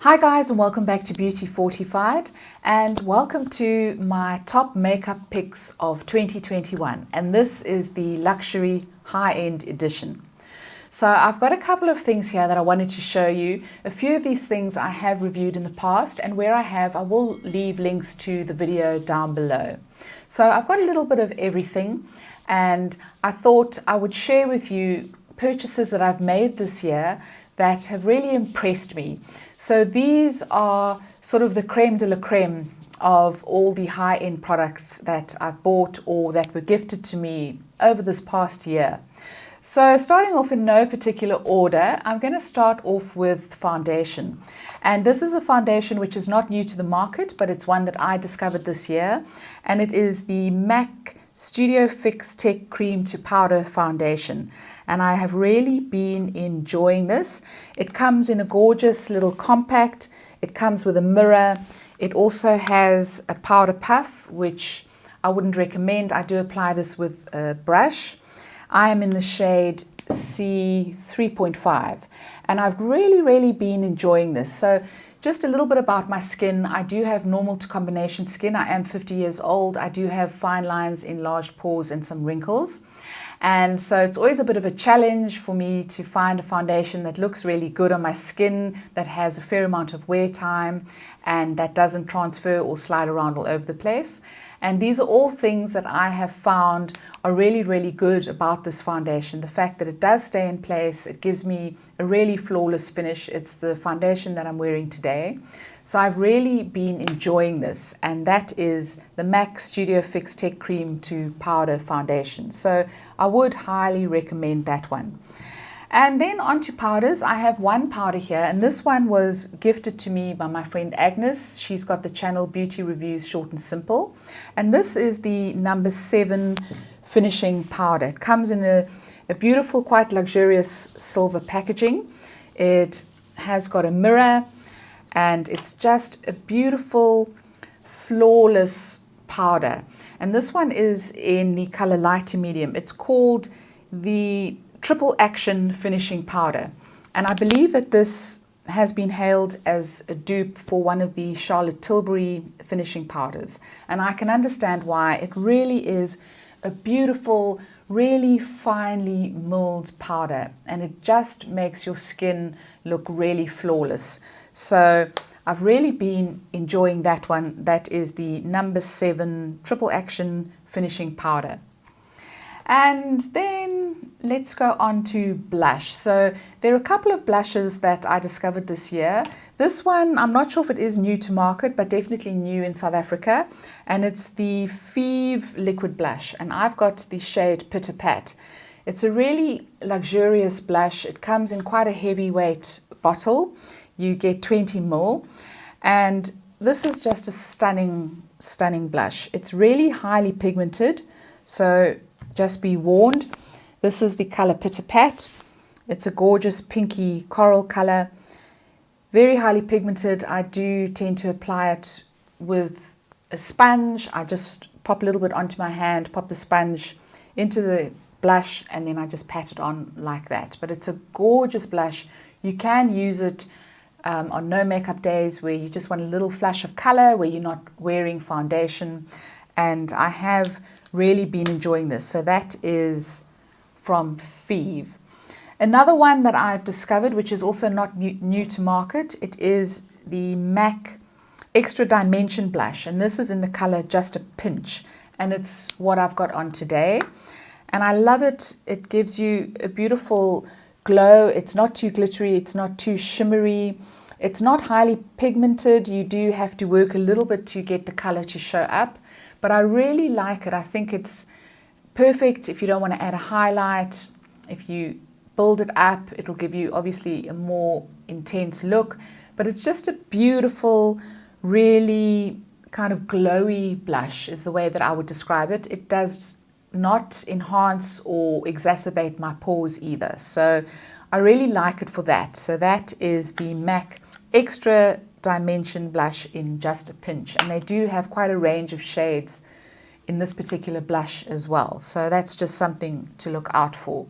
Hi guys, and welcome back to Beauty Fortified, and welcome to my top makeup picks of 2021, and this is the luxury high-end edition. So I've got a couple of things here that I wanted to show you. A few of these things I have reviewed in the past, and where I have, I will leave links to the video down below. So I've got a little bit of everything, and I thought I would share with you purchases that I've made this year that have really impressed me. So these are sort of the creme de la creme of all the high-end products that I've bought or that were gifted to me over this past year. So starting off in no particular order, I'm going to start off with foundation. And this is a foundation which is not new to the market, but it's one that I discovered this year. And it is the MAC Studio Fix Tech Cream to Powder Foundation. And I have really been enjoying this. It comes in a gorgeous little compact. It comes with a mirror. It also has a powder puff, which I wouldn't recommend. I do apply this with a brush. I am in the shade C 3.5, and I've really been enjoying this. So just a little bit about my skin. I do have normal to combination skin. I am 50 years old. I do have fine lines, enlarged pores, and some wrinkles. And so it's always a bit of a challenge for me to find a foundation that looks really good on my skin, that has a fair amount of wear time, and that doesn't transfer or slide around all over the place. And these are all things that I have found are really good about this foundation. The fact that it does stay in place, it gives me a really flawless finish. It's the foundation that I'm wearing today. So I've really been enjoying this, and that is the MAC Studio Fix Tech Cream to Powder Foundation. So I would highly recommend that one. And then onto powders. I have one powder here, and this one was gifted to me by my friend Agnes. She's got the channel Beauty Reviews Short and Simple. And this is the number 7 finishing powder. It comes in a beautiful, quite luxurious silver packaging. It has got a mirror, and it's just a beautiful, flawless powder. And this one is in the color light to medium. It's called the Triple Action Finishing Powder. And I believe that this has been hailed as a dupe for one of the Charlotte Tilbury finishing powders. And I can understand why. It really is a beautiful, really finely milled powder. And it just makes your skin look really flawless. So I've really been enjoying that one. That is the number 7 Triple Action Finishing Powder. And then let's go on to blush. So there are a couple of blushes that I discovered this year. This one, I'm not sure if it is new to market, but definitely new in South Africa. And it's the Feve Liquid Blush. And I've got the shade Pitter Pat. It's a really luxurious blush. It comes in quite a heavyweight bottle. You get 20 ml. And this is just a stunning blush. It's really highly pigmented. So just be warned. This is the color Pitter Pat. It's a gorgeous pinky coral color. Very highly pigmented. I do tend to apply it with a sponge. I just pop a little bit onto my hand, pop the sponge into the blush, and then I just pat it on like that. But it's a gorgeous blush. You can use it on no makeup days where you just want a little flash of color, where you're not wearing foundation. And I have really been enjoying this. So that is from Feve. Another one that I've discovered, which is also not new to market, it is the MAC Extra Dimension Blush. And this is in the color Just a Pinch. And it's what I've got on today. And I love it. It gives you a beautiful glow. It's not too glittery. It's not too shimmery. It's not highly pigmented. You do have to work a little bit to get the color to show up. But I really like it. I think it's perfect if you don't want to add a highlight. If you build it up, it'll give you obviously a more intense look. But it's just a beautiful, really kind of glowy blush is the way that I would describe it. It does not enhance or exacerbate my pores either. So I really like it for that. So that is the MAC Extra Dimension Blush in Just a Pinch. And they do have quite a range of shades in this particular blush as well. So that's just something to look out for.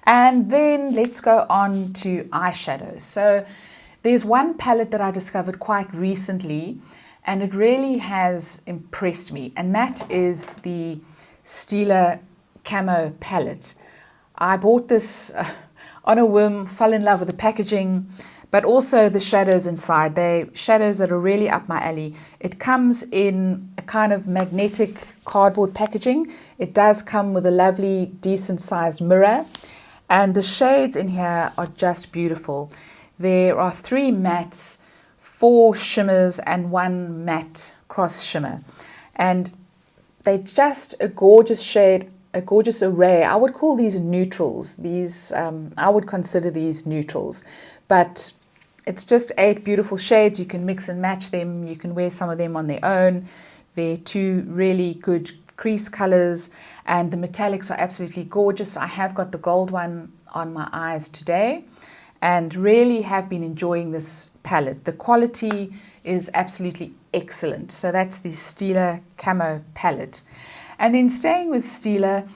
And then let's go on to eyeshadows. So There's one palette that I discovered quite recently, and it really has impressed me, and that is the Stila Camo palette. I bought this on a whim, fell in love with the packaging, but also the shadows inside. They're shadows that are really up my alley. It comes in a kind of magnetic cardboard packaging. It does come with a lovely, decent sized mirror, and the shades in here are just beautiful. There are 3 mattes, 4 shimmers, and 1 matte cross shimmer. And they're just a gorgeous shade, a gorgeous array. I would call these neutrals. I would consider these neutrals. But it's just 8 beautiful shades. You can mix and match them. You can wear some of them on their own. They're 2 really good crease colors, and the metallics are absolutely gorgeous. I have got the gold one on my eyes today, and really have been enjoying this palette. The quality is absolutely excellent. So that's the Stila Camo palette. And then staying with Stila,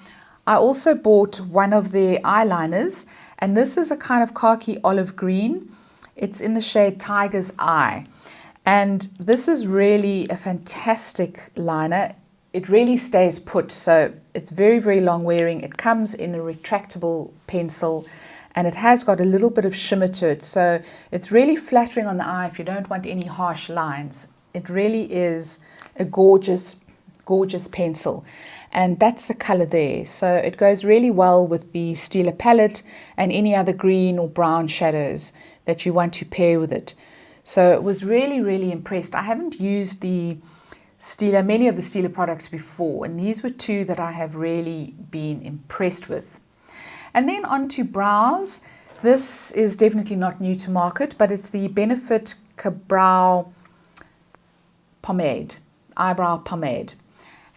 I also bought one of their eyeliners, and this is a kind of khaki olive green. It's in the shade Tiger's Eye. And this is really a fantastic liner. It really stays put, so it's very, very long wearing. It comes in a retractable pencil, and it has got a little bit of shimmer to it, so it's really flattering on the eye if you don't want any harsh lines. It really is a gorgeous, gorgeous pencil, and that's the color there. So it goes really well with the Stila palette and any other green or brown shadows that you want to pair with it. So it was really, really impressed. I haven't used many of the Stila products before, and these were 2 that I have really been impressed with. And then on to brows. This is definitely not new to market, but it's the Benefit Brow Pomade, eyebrow pomade.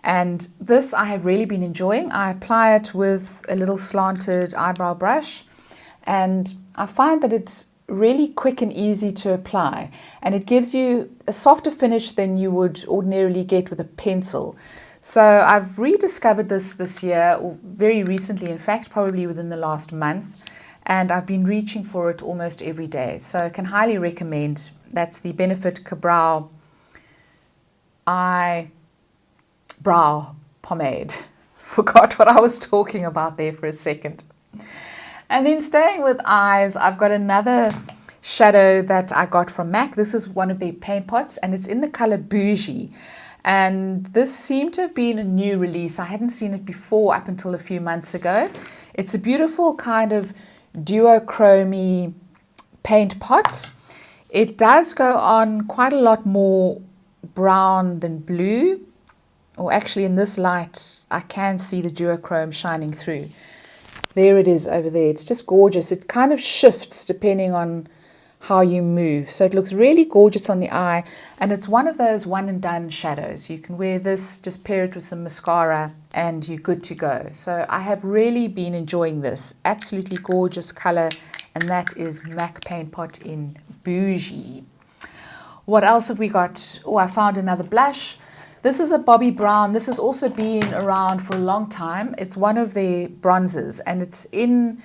And this I have really been enjoying. I apply it with a little slanted eyebrow brush, and I find that it's really quick and easy to apply, and it gives you a softer finish than you would ordinarily get with a pencil. So I've rediscovered this year, or very recently in fact, probably within the last month, and I've been reaching for it almost every day. So I can highly recommend. That's the Benefit Brow Eyebrow Pomade. Forgot what I was talking about there for a second. And then staying with eyes, I've got another shadow that I got from MAC. This is one of their paint pots, and it's in the color Bougie. And this seemed to have been a new release. I hadn't seen it before up until a few months ago. It's a beautiful kind of duochrome paint pot. It does go on quite a lot more brown than blue. Or actually in this light, I can see the duochrome shining through. There it is over there. It's just gorgeous. It kind of shifts depending on how you move. So it looks really gorgeous on the eye, and it's one of those one and done shadows. You can wear this, just pair it with some mascara, and you're good to go. So I have really been enjoying this. Absolutely gorgeous color, and that is MAC Paint Pot in Bougie. What else have we got? Oh, I found another blush. This is a Bobbi Brown. This has also been around for a long time. It's one of their bronzes, and it's in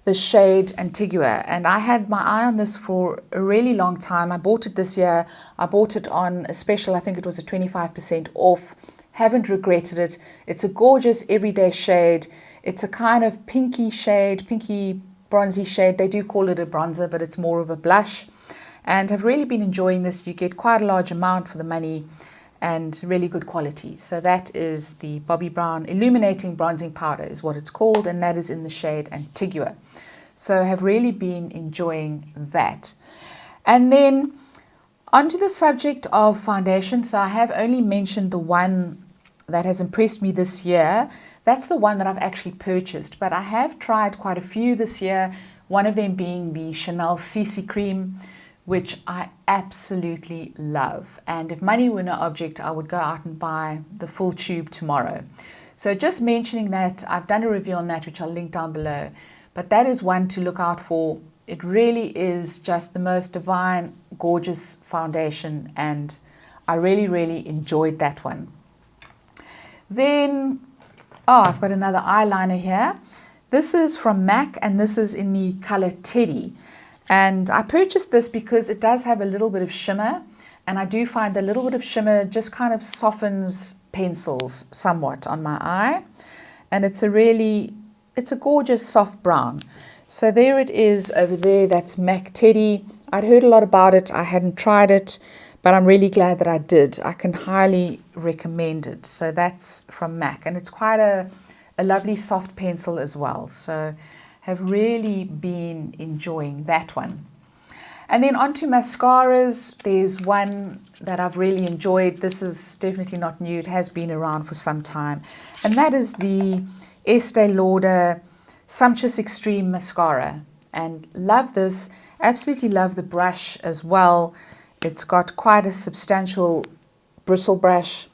the shade Antigua, and I had my eye on this for a really long time. I bought it this year. I bought it on a special. I think it was a 25% off. Haven't regretted it. It's a gorgeous everyday shade. It's a kind of pinky shade, pinky bronzy shade. They do call it a bronzer, but it's more of a blush, and I've really been enjoying this. You get quite a large amount for the money and really good quality. So that is the Bobbi Brown Illuminating Bronzing Powder is what it's called, and that is in the shade Antigua. So I have really been enjoying that. And then onto the subject of foundation. So I have only mentioned the one that has impressed me this year. That's the one that I've actually purchased, but I have tried quite a few this year, one of them being the Chanel CC Cream, which I absolutely love. And if money were no object, I would go out and buy the full tube tomorrow. So just mentioning that, I've done a review on that, which I'll link down below. But that is one to look out for. It really is just the most divine, gorgeous foundation, and I really, really enjoyed that one. Then, I've got another eyeliner here. This is from MAC, and this is in the color Teddy. And I purchased this because it does have a little bit of shimmer, and I do find the little bit of shimmer just kind of softens pencils somewhat on my eye. And it's a gorgeous soft brown. So there it is over there. That's MAC Teddy. I'd heard a lot about it. I hadn't tried it, but I'm really glad that I did. I can highly recommend it. So that's from MAC, and it's quite a lovely soft pencil as well. So have really been enjoying that one. And then onto mascaras. There's one that I've really enjoyed. This is definitely not new. It has been around for some time. And that is the Estee Lauder Sumptuous Extreme Mascara. And love this. Absolutely love the brush as well. It's got quite a substantial bristle brush.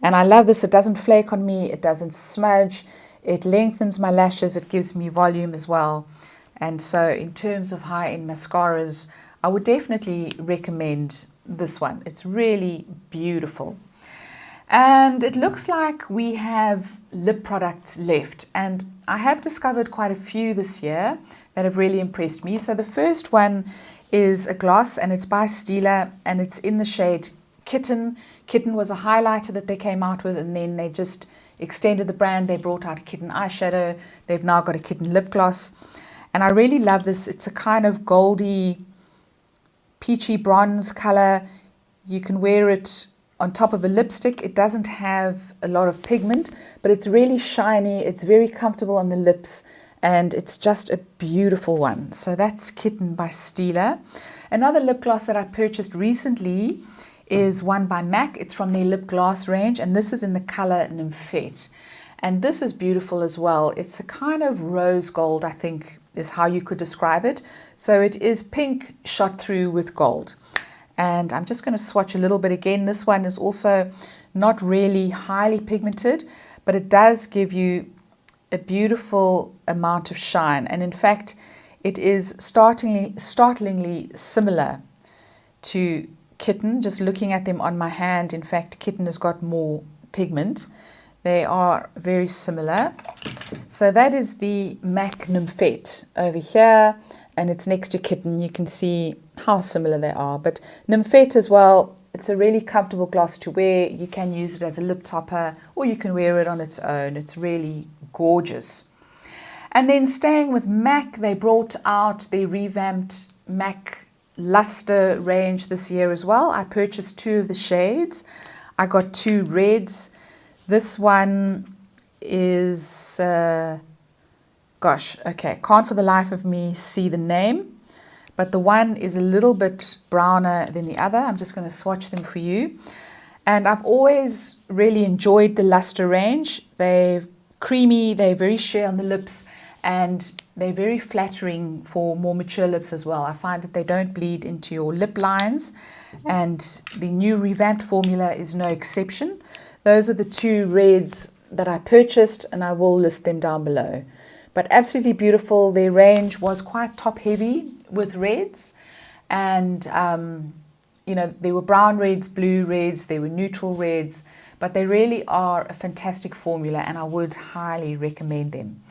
And I love this. It doesn't flake on me. It doesn't smudge. It lengthens my lashes. It gives me volume as well. And so in terms of high-end mascaras, I would definitely recommend this one. It's really beautiful. And it looks like we have lip products left. And I have discovered quite a few this year that have really impressed me. So the first one is a gloss, and it's by Stila, and it's in the shade Kitten. Kitten was a highlighter that they came out with, and then they just extended the brand. They brought out a Kitten eyeshadow. They've now got a Kitten lip gloss. And I really love this. It's a kind of goldy, peachy bronze color. You can wear it on top of a lipstick. It doesn't have a lot of pigment, but it's really shiny. It's very comfortable on the lips, and it's just a beautiful one. So that's Kitten by Stila. Another lip gloss that I purchased recently is one by MAC. It's from their lip gloss range, and this is in the color Nymphette. And this is beautiful as well. It's a kind of rose gold, I think, is how you could describe it. So it is pink shot through with gold. And I'm just going to swatch a little bit again. This one is also not really highly pigmented, but it does give you a beautiful amount of shine. And in fact, it is startlingly similar to Kitten. Just looking at them on my hand, in fact, Kitten has got more pigment. They are very similar. So that is the MAC Nymphette over here, and it's next to Kitten. You can see how similar they are. But Nymphette as well, it's a really comfortable gloss to wear. You can use it as a lip topper, or you can wear it on its own. It's really gorgeous. And then staying with MAC, they brought out the revamped MAC Lustre range this year as well. I purchased 2 of the shades. I got 2 reds. This one is, can't for the life of me see the name, but the one is a little bit browner than the other. I'm just going to swatch them for you. And I've always really enjoyed the Lustre range. They're creamy, they're very sheer on the lips, and they're very flattering for more mature lips as well. I find that they don't bleed into your lip lines, and the new revamped formula is no exception. Those are the 2 reds that I purchased, and I will list them down below. But absolutely beautiful. Their range was quite top heavy with reds, and there were brown reds, blue reds, there were neutral reds, but they really are a fantastic formula, and I would highly recommend them.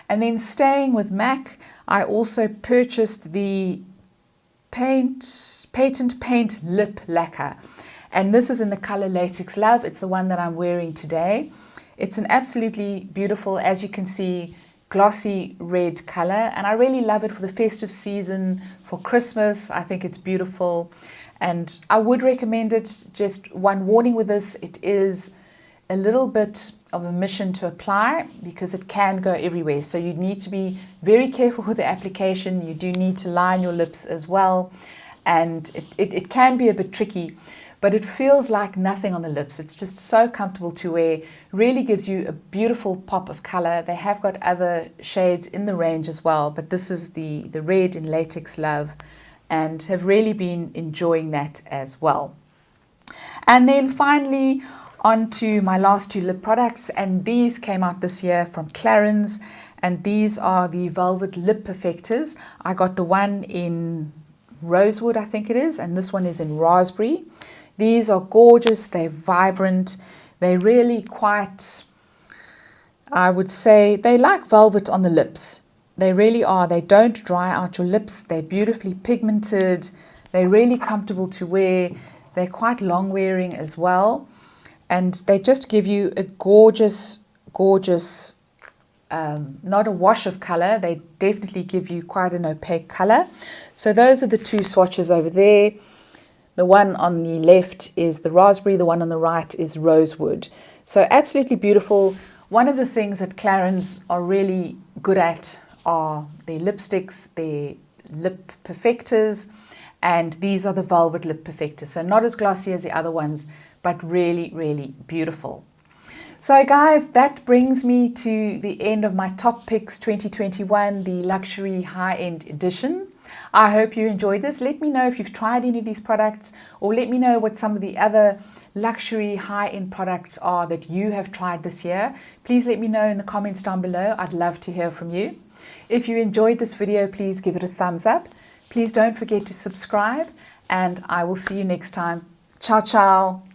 And then staying with MAC, I also purchased the Patent Paint Lip Lacquer. And this is in the color Latex Love. It's the one that I'm wearing today. It's an absolutely beautiful, as you can see, glossy red color. And I really love it for the festive season, for Christmas. I think it's beautiful. And I would recommend it. Just one warning with this, it is a little bit of a mission to apply because it can go everywhere. So you need to be very careful with the application. You do need to line your lips as well. And it can be a bit tricky, but it feels like nothing on the lips. It's just so comfortable to wear. Really gives you a beautiful pop of color. They have got other shades in the range as well, but this is the red in Latex Love, and have really been enjoying that as well. And then finally, on to my last 2 lip products, and these came out this year from Clarins, and these are the Velvet Lip Perfectors. I got the one in Rosewood, I think it is, and this one is in Raspberry. These are gorgeous, they're vibrant, they're really quite, I would say, they like velvet on the lips. They really are. They don't dry out your lips. They're beautifully pigmented. They're really comfortable to wear. They're quite long wearing as well. And they just give you a gorgeous, gorgeous, not a wash of color. They definitely give you quite an opaque color. So those are the two swatches over there. The one on the left is the raspberry. The one on the right is rosewood. So absolutely beautiful. One of the things that Clarins are really good at are their lipsticks, their lip perfectors, and these are the velvet lip perfectors. So not as glossy as the other ones, but really, really beautiful. So guys, that brings me to the end of my Top Picks 2021, the Luxury High-End Edition. I hope you enjoyed this. Let me know if you've tried any of these products, or let me know what some of the other luxury high-end products are that you have tried this year. Please let me know in the comments down below. I'd love to hear from you. If you enjoyed this video, please give it a thumbs up. Please don't forget to subscribe, and I will see you next time. Ciao, ciao.